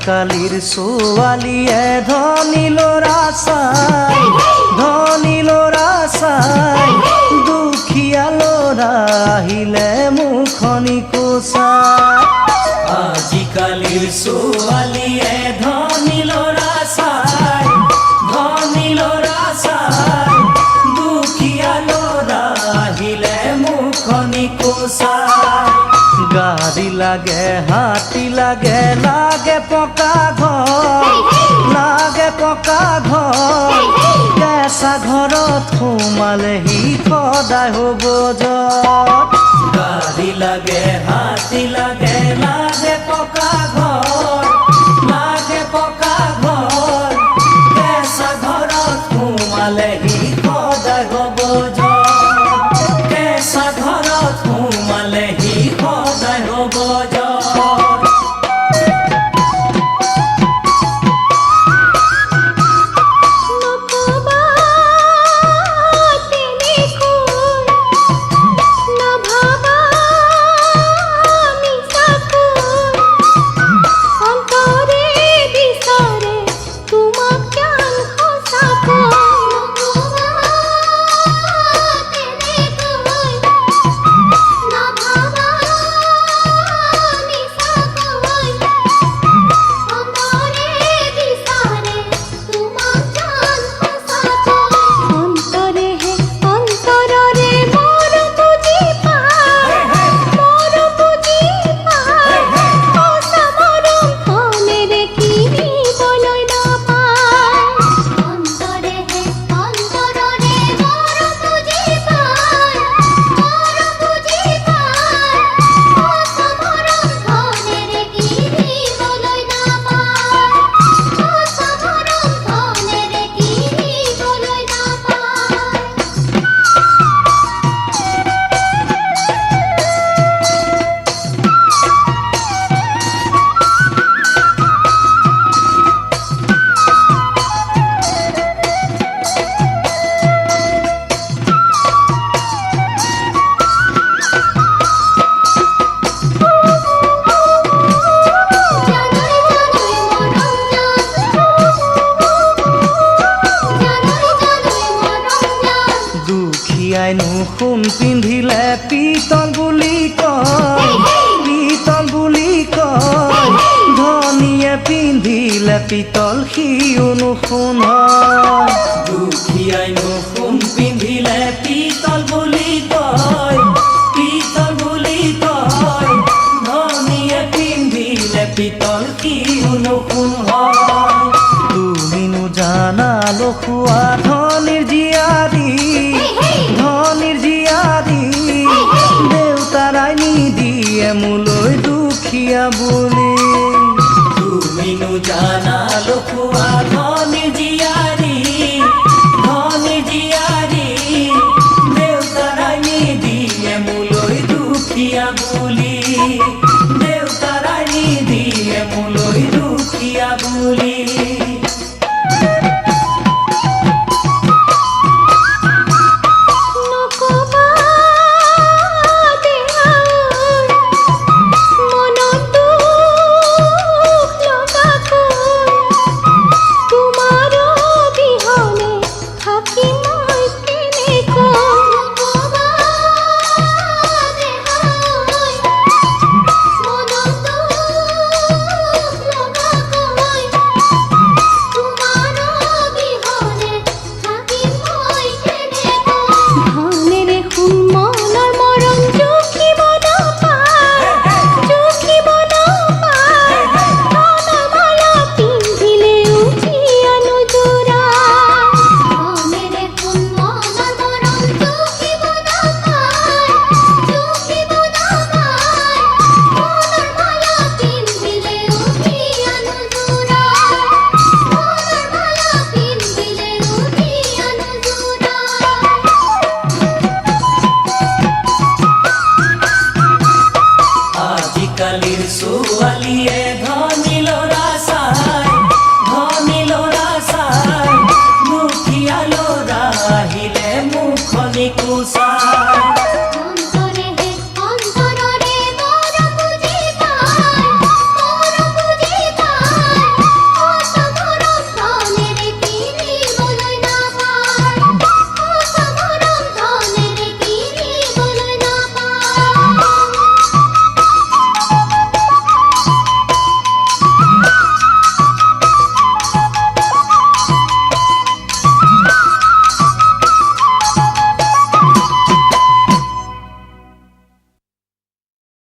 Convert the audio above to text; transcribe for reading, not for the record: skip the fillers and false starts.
আজিকালিৰ ছোৱালীয়ে ধনী ল'ৰা চাই দুখীয়া ল'ৰা আহিলে মুখনি কোচাই। আজিকালিৰ ছোৱালীয়ে ধনী ল'ৰা চাই দুখীয়া ল'ৰা আহিলে মুখনি কোচাই। গাড়ী লাগে হাতী লাগে পকা ঘৰ কেঁচা ঘৰত সোমালেহি সদায় হ'ব জত। গাড়ী লাগে হাতী লাগে পকা ঘৰ কেঁচা ঘৰত সোমালেহি সদায় হ'ব জত। কেঁচা ঘৰত সোমালেহি সদায় হ'ব জত। সোণ পিন্ধিলে পিতল বুলি কয় ধনীয়ে পিন্ধিলে পিতল সিওনো সোণ হয়। দুখীয়াইনো সোণ পিন্ধিলে পিতল বুলি কয় ধনীয়ে পিন্ধিলে পিতল সিওনো সোণ হয়। তুমিনো জানা লখুৱা ধনীৰ জীয়াৰী দেউতাৰাই নিদিয়ে মোলৈ দুখীয়া বুলি। তুমিনো জানা লখুৱা ধনীৰ জীয়াৰী দেউতাৰাই নিদিয়ে মোলৈ দুখীয়া বুলি। দেউতাৰাই নিদিয়ে মোলৈ দুখীয়া বুলি। আজিকালিৰ ছোৱালীয়ে